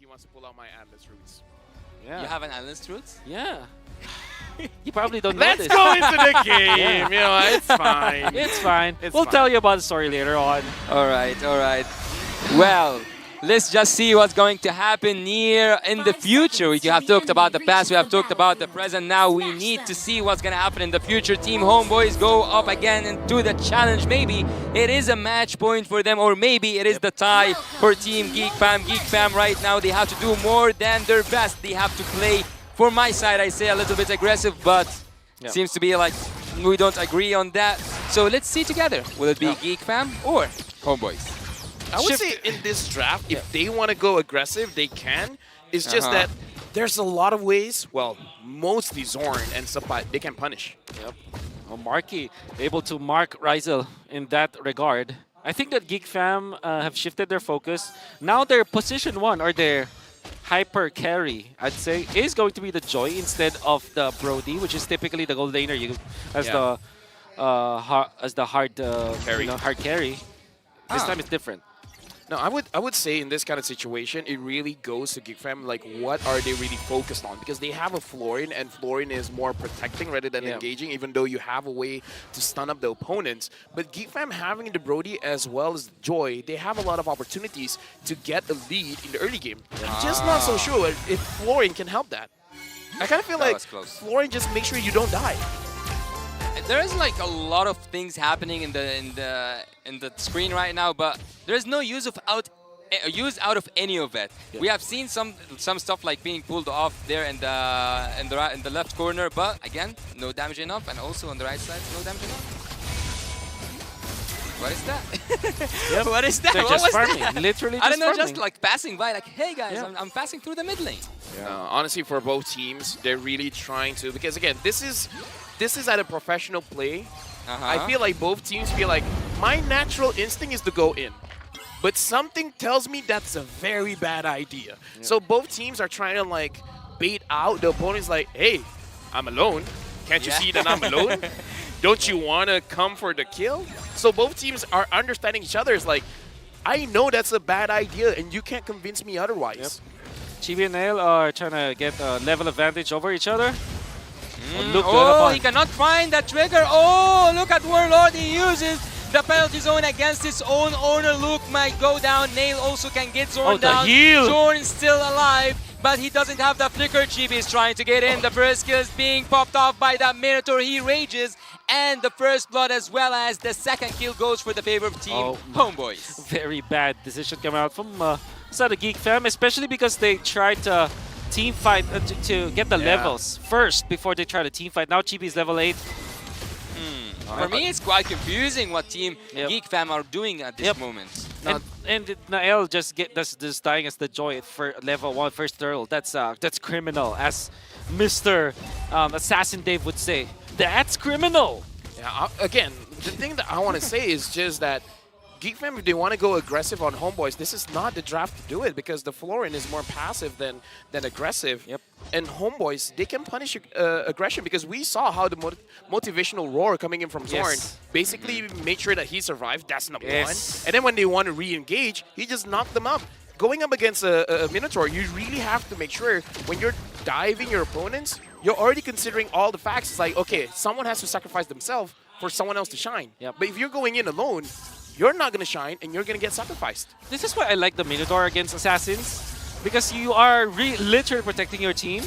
he wants to pull out my Atlas roots. Yeah. You have an Atlas Roots? Yeah. You probably don't know Let's this. go into the game. You know, it's fine. It's fine. It's We'll fine. tell you about the story later on. All right, all right. Well, let's just see what's going to happen near in the future. We have talked about the past, we have talked about the present. Now we need to see what's going to happen in the future. Team HomeBois go up again into the challenge. Maybe it is a match point for them, or maybe it is the tie for Team Geek Fam. Geek Fam right now, they have to do more than their best. They have to play, for my side, I say a little bit aggressive, but seems to be like we don't agree on that. So let's see together. Will it be Geek Fam or HomeBois? I would say in this draft, if they want to go aggressive, they can. It's just that there's a lot of ways, well, mostly Zorn and Sapat, they can punish. Yep. Well, Marky able to mark Rizel in that regard. I think that Geek Fam have shifted their focus. Now their position 1 or their hyper carry, I'd say, is going to be the Joy instead of the Brody, which is typically the gold laner you as the hard Carry. hard carry. This time it's different. No, I would say in this kind of situation, it really goes to Geek Fam, like what are they really focused on? Because they have a Florin, and Florin is more protecting rather than engaging, even though you have a way to stun up the opponents. But Geek Fam having the Brody as well as Joy, they have a lot of opportunities to get a lead in the early game. I'm just not so sure if Florin can help that. I kind of feel like Florin just makes sure you don't die. There's like a lot of things happening in the screen right now, but there's no use out of any of it. We have seen some stuff like being pulled off there in the left corner, but again, no damage enough, and also on the right side, no damage enough. What is that? What is that? They're What just was farming. that? Literally I just don't know, farming. just like passing by, like, hey guys, I'm passing through the mid lane. Honestly, for both teams, they're really trying to, because again, this is at a professional play. I feel like both teams feel like my natural instinct is to go in, but something tells me that's a very bad idea. So both teams are trying to like bait out the opponents, like, hey, I'm alone. Can't you see that I'm alone? Don't you want to come for the kill? So both teams are understanding each other. It's like, I know that's a bad idea, and you can't convince me otherwise. Chibi and Nail are trying to get a level advantage over each other. He cannot find that trigger. Oh, look at Warlord. He uses the penalty zone against his own owner. Luke might go down. Nail also can get Zorn down. Heal. Zorn is still alive, but he doesn't have the flicker. Chibi is trying to get in. The first kill is being popped off by that Minotaur. He rages, and the first blood as well as the second kill goes for the favor of Team HomeBois. Very bad decision coming out from side of Geek Fam, especially because they tried to team fight to get the levels first before they try to team fight. Now Chibi is level 8. For me, it's quite confusing what Team Geek Fam are doing at this moment. And Nael just dying as the Joy for level 1 first turtle. That's criminal, as Mr. Assassin Dave would say. That's criminal. Yeah, again, the thing that I want to say is just that Geek Fam, if they want to go aggressive on HomeBois, this is not the draft to do it, because the Florin is more passive than aggressive. And HomeBois, they can punish aggression, because we saw how the motivational roar coming in from Zorn basically made sure that he survived. That's number one. And then when they want to re-engage, he just knocked them up. Going up against a Minotaur, you really have to make sure when you're diving your opponents, you're already considering all the facts. It's like, okay, someone has to sacrifice themselves for someone else to shine. But if you're going in alone, you're not going to shine, and you're going to get sacrificed. This is why I like the Minotaur against Assassins, because you are literally protecting your team,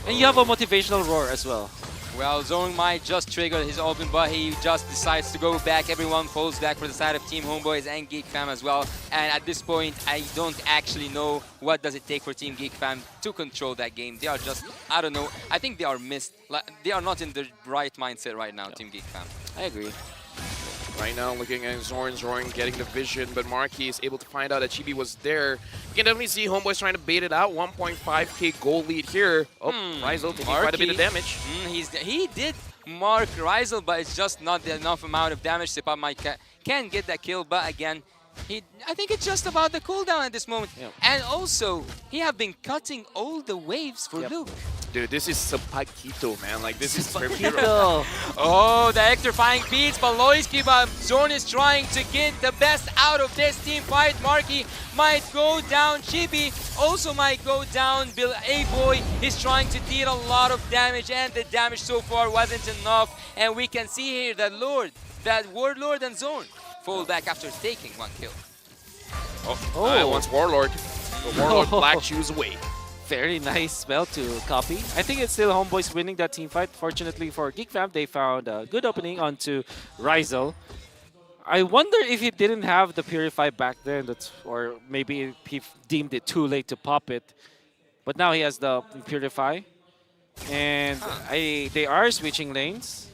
and you have a motivational roar as well. Well, Zorn might just trigger his open, but he just decides to go back. Everyone falls back for the side of Team HomeBois and Geek Fam as well. And at this point, I don't actually know what does it take for Team Geek Fam to control that game. They are just, I don't know, I think they are missed. Like, they are not in the right mindset right now, Team Geek Fam. I agree. Right now, looking at Zorn getting the vision, but Marky is able to find out that Chibi was there. You can definitely see HomeBois trying to bait it out. 1.5k gold lead here. Oh, Rizel taking quite a bit of damage. He did mark Rizel, but it's just not enough amount of damage. Sepa might can get that kill, but again, I think it's just about the cooldown at this moment. And also, he have been cutting all the waves for Luke. Dude, this is Sapaquito, man. Like, this is very hero. Paquito. Oh, the electrifying beats, Baloyski, but Zorn is trying to get the best out of this team fight. Marky might go down, Chibi also might go down. Bill A-Boy is trying to deal a lot of damage, and the damage so far wasn't enough. And we can see here that Warlord and Zorn fall back after taking 1 kill. Oh, once Warlord. The Warlord Black Shoes away. Very nice spell to copy. I think it's still HomeBois winning that team fight. Fortunately for Geek Fam, they found a good opening onto Rizel. I wonder if he didn't have the Purify back then, or maybe he deemed it too late to pop it. But now he has the Purify. And they are switching lanes.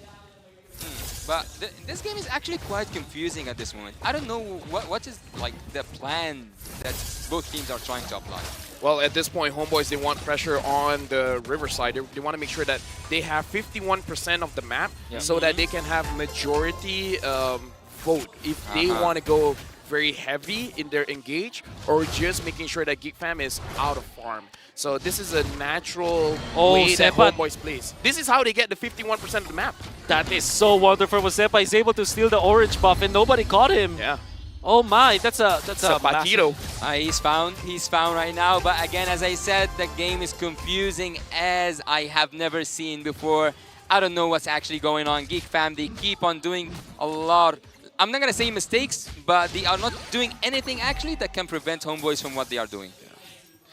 But this game is actually quite confusing at this moment. I don't know what is like the plan that both teams are trying to apply. Well, at this point, HomeBois, they want pressure on the riverside. They want to make sure that they have 51% of the map so that they can have majority vote if they want to go very heavy in their engage or just making sure that Geek Fam is out of farm. So this is a natural way that HomeBois plays. This is how they get the 51% of the map. That is so wonderful. Sepa is able to steal the orange buff and nobody caught him. Yeah. Oh my, that's a Paquito. He's found right now. But again, as I said, the game is confusing as I have never seen before. I don't know what's actually going on. Geek Fam, they keep on doing a lot. I'm not gonna say mistakes, but they are not doing anything actually that can prevent HomeBois from what they are doing.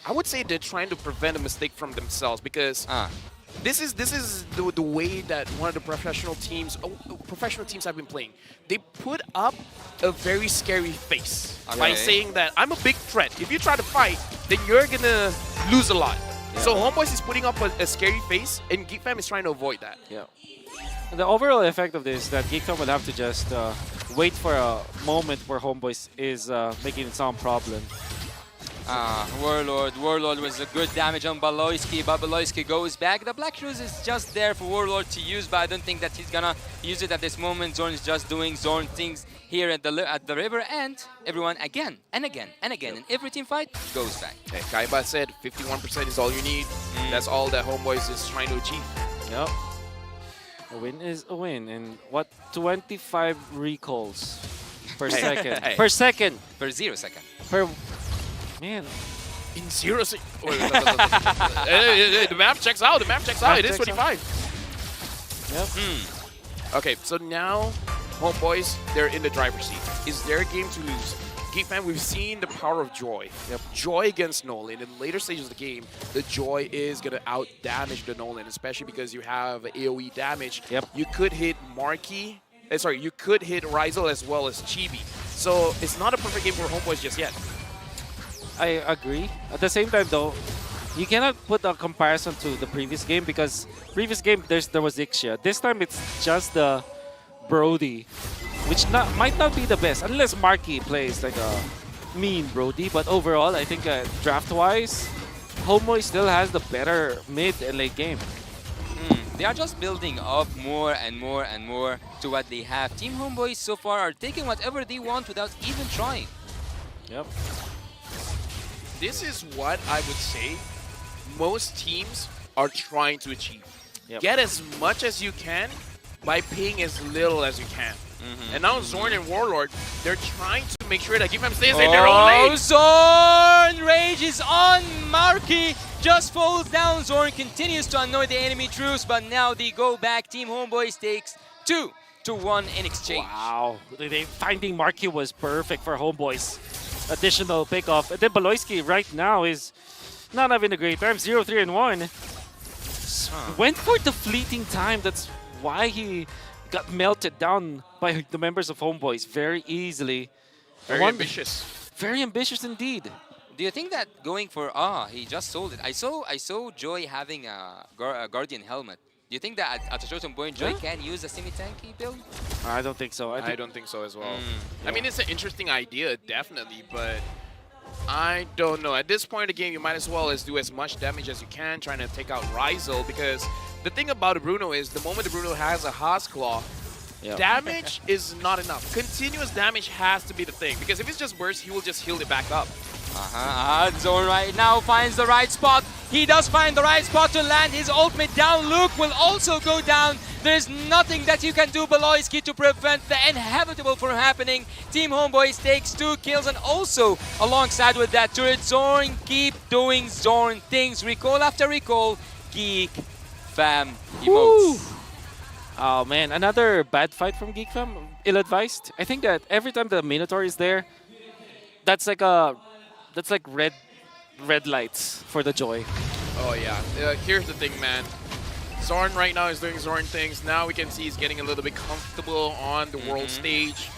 I would say they're trying to prevent a mistake from themselves because this is the way that one of the professional teams have been playing. They put up a very scary face by saying that I'm a big threat. If you try to fight, then you're gonna lose a lot. Yeah. So HomeBois is putting up a scary face, and Geek Fam is trying to avoid that. Yeah. The overall effect of this is that Geek Fam will have to just wait for a moment where HomeBois is making some problem. Warlord was a good damage on Baloyski, but Baloyski goes back. The Black Shoes is just there for Warlord to use, but I don't think that he's gonna use it at this moment. Zorn is just doing Zorn things here at the river, and everyone again and again and again in every team fight goes back. Hey, Kaiba said 51% is all you need. That's all that HomeBois is trying to achieve. Yep. A win is a win, and what 25 recalls per second. Per second. Per 0 second. Per man. In 0 seconds. The map checks out. The map checks out. It is 25. Yep. Okay, so now HomeBois, they're in the driver's seat. Is their game to lose? Geek Fam, we've seen the power of Joy. Joy against Nolan. In the later stages of the game, the Joy is going to out-damage the Nolan, especially because you have AoE damage. You could hit Marky. You could hit Rizel as well as Chibi. So it's not a perfect game for HomeBois just yet. I agree. At the same time, though, you cannot put a comparison to the previous game because previous game there was Ixia. This time it's just the Brody, which might not be the best unless Marky plays like a mean Brody. But overall, I think draft-wise, HomeBois still has the better mid and late game. They are just building up more and more and more to what they have. Team HomeBois so far are taking whatever they want without even trying. Yep. This is what I would say most teams are trying to achieve. Get as much as you can by paying as little as you can. And now Zorn and Warlord, they're trying to make sure that Geek Fam stays in their own lane. Zorn rages on Marky, just falls down. Zorn continues to annoy the enemy troops, but now they go back. Team HomeBois takes 2-1 in exchange. Wow, finding Marky was perfect for HomeBois. Additional pickoff. And then Baloyski right now is not having a great time. 0-3-1. Went for the fleeting time. That's why he got melted down by the members of HomeBois very easily. Very ambitious. Very ambitious indeed. Do you think that going for he just sold it? I saw Joy having a Guardian helmet. Do you think that at a certain point Joy can use a semi-tanky build? I don't think so. I don't think so as well. I mean, it's an interesting idea, definitely, but I don't know. At this point in the game, you might as well do as much damage as you can, trying to take out Rizel, because the thing about Bruno is the moment Bruno has a Haas Claw, damage is not enough. Continuous damage has to be the thing, because if it's just burst, he will just heal it back up. Zorn right now finds the right spot. He does find the right spot to land his ultimate down. Luke will also go down. There's nothing that you can do below his key to prevent the inevitable from happening. Team HomeBois takes 2 kills, and also alongside with that turret, Zorn keep doing Zorn things. Recall after recall, Geek Fam emotes. Oh man, another bad fight from Geek Fam. Ill-advised. I think that every time the Minotaur is there, that's like red lights for the Joy. Oh yeah. Here's the thing, man. Zorn right now is doing Zorn things. Now we can see he's getting a little bit comfortable on the world stage.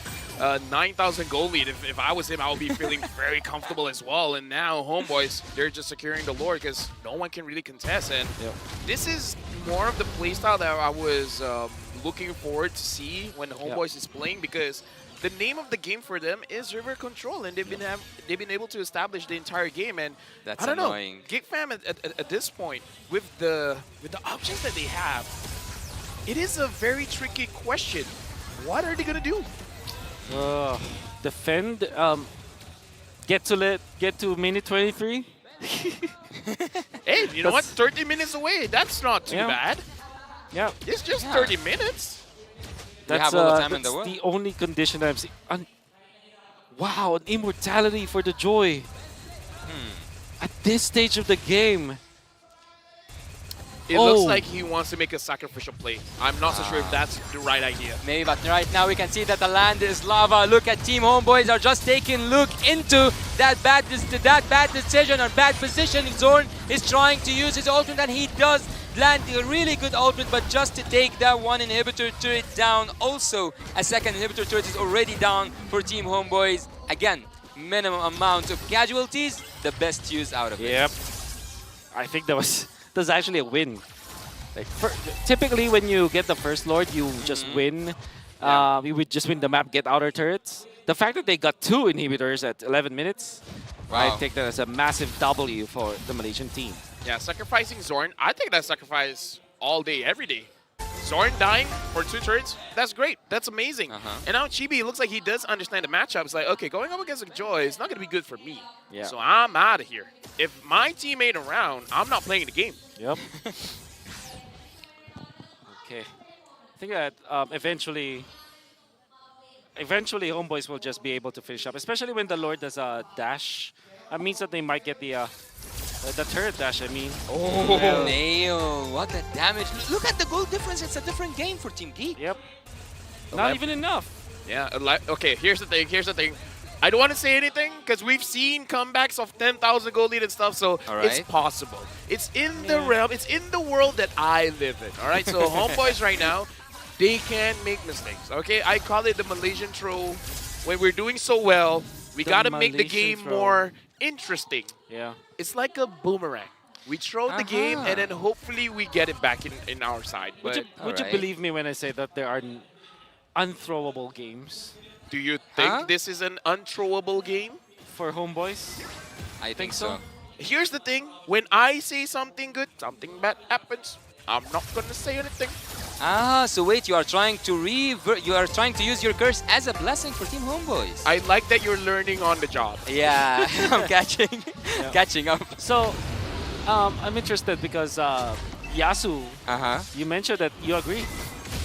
9,000 gold lead. If I was him, I would be feeling very comfortable as well. And now HomeBois, they're just securing the Lord because no one can really contest. And this is more of the playstyle that I was looking forward to see when HomeBois is playing, because the name of the game for them is River Control, and they've been able to establish the entire game. And That's I don't annoying. know, Geek Fam at this point with the options that they have, it is a very tricky question. What are they gonna do? Defend. Get to minute 23. Hey, you know what? 30 minutes away. That's not too bad. Yeah. It's just 30 minutes. That's, have all the time in the that's world. the only condition I've seen. Wow, an immortality for the Joy. At this stage of the game. It looks like he wants to make a sacrificial play. I'm not so sure if that's the right idea. Maybe, but right now we can see that the land is lava. Look at Team HomeBois are just taking Luke into that bad decision or bad position. Zorn is trying to use his ultimate, and he does land a really good ultimate, but just to take that one inhibitor turret down. Also, a second inhibitor turret is already down for Team HomeBois. Again, minimum amount of casualties, the best use out of it. Yep. I think that's actually a win. Like typically when you get the first Lord, you just win. You would just win the map, get outer turrets. The fact that they got 2 inhibitors at 11 minutes, I take that as a massive W for the Malaysian team. Yeah, sacrificing Zorn, I think that's sacrifice all day, every day. Zorn dying for 2 turrets, that's great. That's amazing. And now Chibi, it looks like he does understand the matchup. It's like, okay, going up against a Joy is not going to be good for me. Yeah. So I'm out of here. If my team ain't around, I'm not playing the game. Yep. Okay. I think that eventually HomeBois will just be able to finish up, especially when the Lord does a dash. That means that they might get the turret dash, I mean. Oh, nail. What a damage. Look at the goal difference. It's a different game for Team Geek. Yep. Not even enough. Yeah, okay, here's the thing. I don't want to say anything because we've seen comebacks of 10,000 gold lead and stuff, so it's possible. It's in the realm, it's in the world that I live in, all right? So HomeBois right now, they can make mistakes, okay? I call it the Malaysian troll. When we're doing so well, we got to make the game more interesting. Yeah. It's like a boomerang. We throw the game, and then hopefully we get it back in our side. But Would you believe me when I say that there are unthrowable games do you think this is an unthrowable game? for HomeBois? I think so. Here's the thing. When I say something good, something bad happens. I'm not going to say anything. So wait, you are trying to use your curse as a blessing for Team HomeBois. I like that you're learning on the job. Yeah, I'm catching up. So, I'm interested because Yasu, you mentioned that you agree.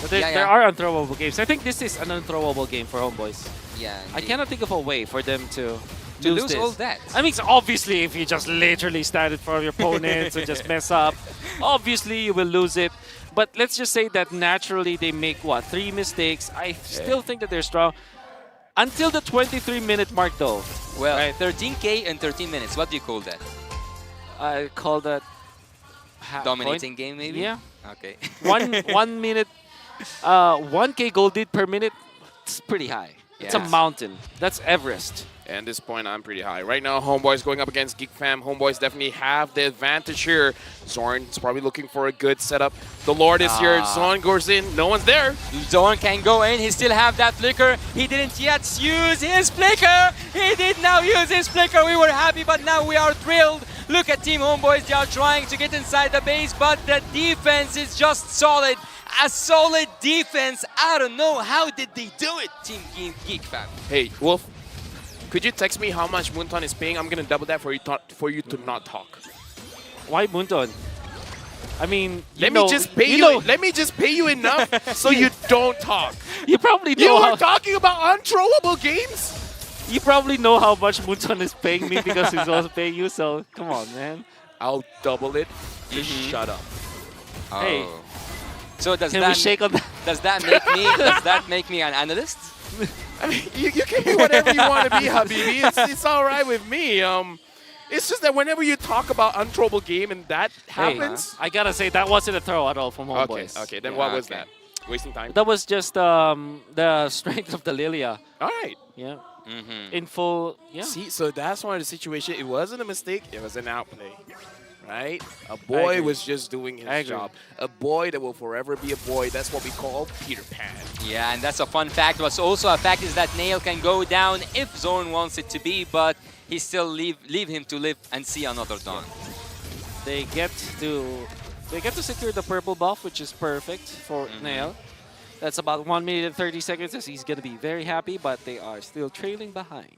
But there are unthrowable games. I think this is an unthrowable game for HomeBois. Yeah, I cannot think of a way for them to lose this. all that. I mean, so obviously, if you just literally stand in front of your opponents and just mess up, obviously you will lose it. But let's just say that naturally they make, 3 mistakes. I still think that they're strong. Until the 23-minute mark, though. Well, 13K in 13 minutes. What do you call that? I call that... Dominating game, maybe? Yeah. Okay. 1 minute, 1K gold lead per minute. It's pretty high. It's a mountain. That's Everest. And at this point, I'm pretty high. Right now, HomeBois going up against Geek Fam. HomeBois definitely have the advantage here. Zorn's probably looking for a good setup. The Lord is here. Zorn goes in. No one's there. Zorn can go in. He still have that flicker. He didn't yet use his flicker. He did now use his flicker. We were happy, but now we are thrilled. Look at Team HomeBois. They are trying to get inside the base, but the defense is just solid. A solid defense. I don't know. How did they do it, Team Geek Fam? Hey, Wolf. Could you text me how much Moonton is paying? I'm going to double that for you to not talk. Why Munton? I mean, Let me just pay you. Let me just pay you enough so you don't talk. You probably You know were how, talking about unthrowable games. you probably know how much Munton is paying me because he's also paying you. So come on, man. I'll double it. Just shut up. Oh. Hey. So does Can we that shake on that? does that make me an analyst? I mean, you can be whatever you want to be, Habibi. It's all right with me. It's just that whenever you talk about unthrowable game and that happens. I gotta say that wasn't a throw at all from Okay, HomeBois. okay. Then Yeah, what was okay. that? Wasting time. That was just the strength of the Lilia. All right. Yeah. Mm-hmm. In full. Yeah. See, so that's one of the situation. It wasn't a mistake. It was an outplay. Right? A agree. boy was just doing I his agree. job. A boy that will forever be a boy. That's what we call Peter Pan. Yeah, and that's a fun fact. What's also a fact is that Nail can go down if Zorn wants it to be, but he still leave him to live and see another dawn. They get to secure the purple buff, which is perfect for Nail. That's about 1 minute and 30 seconds, as he's gonna be very happy, but they are still trailing behind.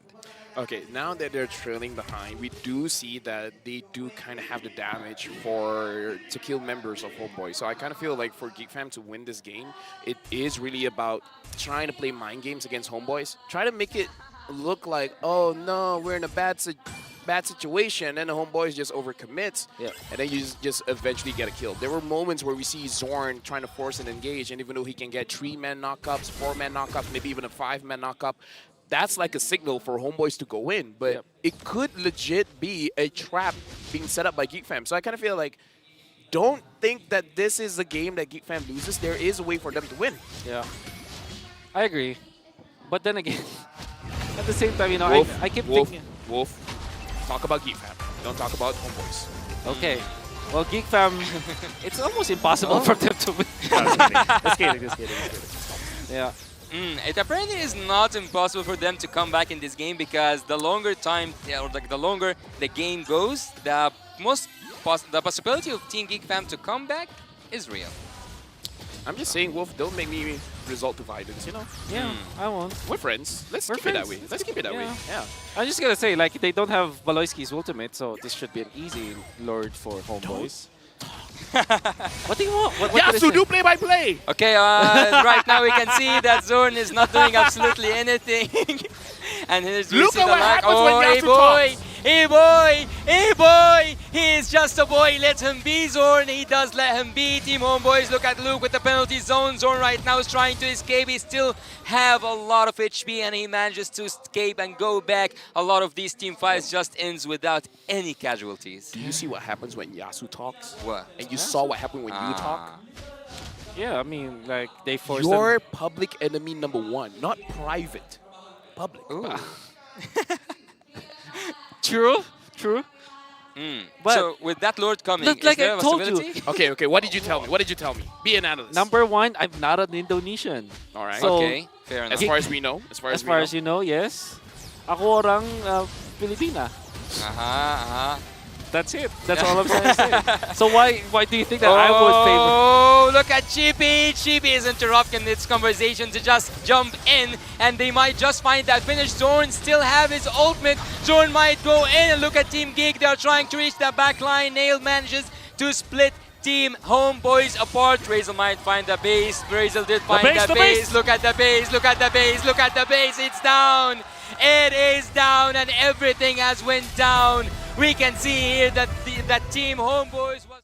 Okay, now that they're trailing behind, we do see that they do kind of have the damage to kill members of HomeBois. So I kind of feel like for Geek Fam to win this game, it is really about trying to play mind games against HomeBois. Try to make it look like, oh no, we're in a bad situation, and the HomeBois just overcommits, and then you just eventually get a kill. There were moments where we see Zorn trying to force an engage, and even though he can get 3-man knockups, 4-man knockups, maybe even a 5-man knockup, that's like a signal for HomeBois to go in, but it could legit be a trap being set up by Geek Fam. So I kind of feel like, don't think that this is a game that Geek Fam loses. There is a way for them to win. Yeah, I agree. But then again, at the same time, you know, Wolf, I keep Wolf, thinking. Wolf, talk about Geek Fam. Don't talk about HomeBois. Okay. Well, Geek Fam, it's almost impossible for them to win. Just kidding. Yeah. It apparently is not impossible for them to come back in this game because the longer time, or like the longer the game goes, the possibility of Team Geek Fam to come back is real. I'm just saying, Wolf, don't make me resort to violence, you know? Yeah, I won't. We're friends. Let's We're keep it that friends. way. Let's keep it that way. Yeah. I'm just gonna say, like, they don't have Baloyski's ultimate, so this should be an easy lord for HomeBois. What do you want? What Yeah, can I so say? do play-by-play. Okay, right now we can see that Zorn is not doing absolutely anything. And here's Look at what happens oh, when hey Yasu boy, talks. hey boy, hey boy. He is just a boy. Let him be, Zorn. He does let him be. Team HomeBois, look at Luke with the penalty zone. Zorn right now is trying to escape. He still have a lot of HP and he manages to escape and go back. A lot of these team fights just ends without any casualties. Do you see what happens when Yasu talks? What? And you saw what happened when you talk? Yeah, I mean, like, they forced You're them. public enemy number one, not private. Public. Ooh. True. But So with that Lord coming, look, is like there I a told you. possibility? Okay, what did you tell me? What did you tell me? Be an analyst. Number one, I'm not an Indonesian. All right. So- Okay, fair enough. As far as we know. As far as you know, yes. Ako orang Filipina. That's it. That's all I'm trying to say. So why do you think that I would favor? Oh, look at Chippy. Chippy is interrupting this conversation to just jump in, and they might just find that finish. Zorn still have his ultimate. Zorn might go in, and look at Team Geek. They are trying to reach that back line. Nail manages to split Team HomeBois apart. Razel might find the base. Razel did find the base. Look at the base. Look at the base. Look at the base. It's down. It is down, and everything has went down. We can see here that that Team HomeBois was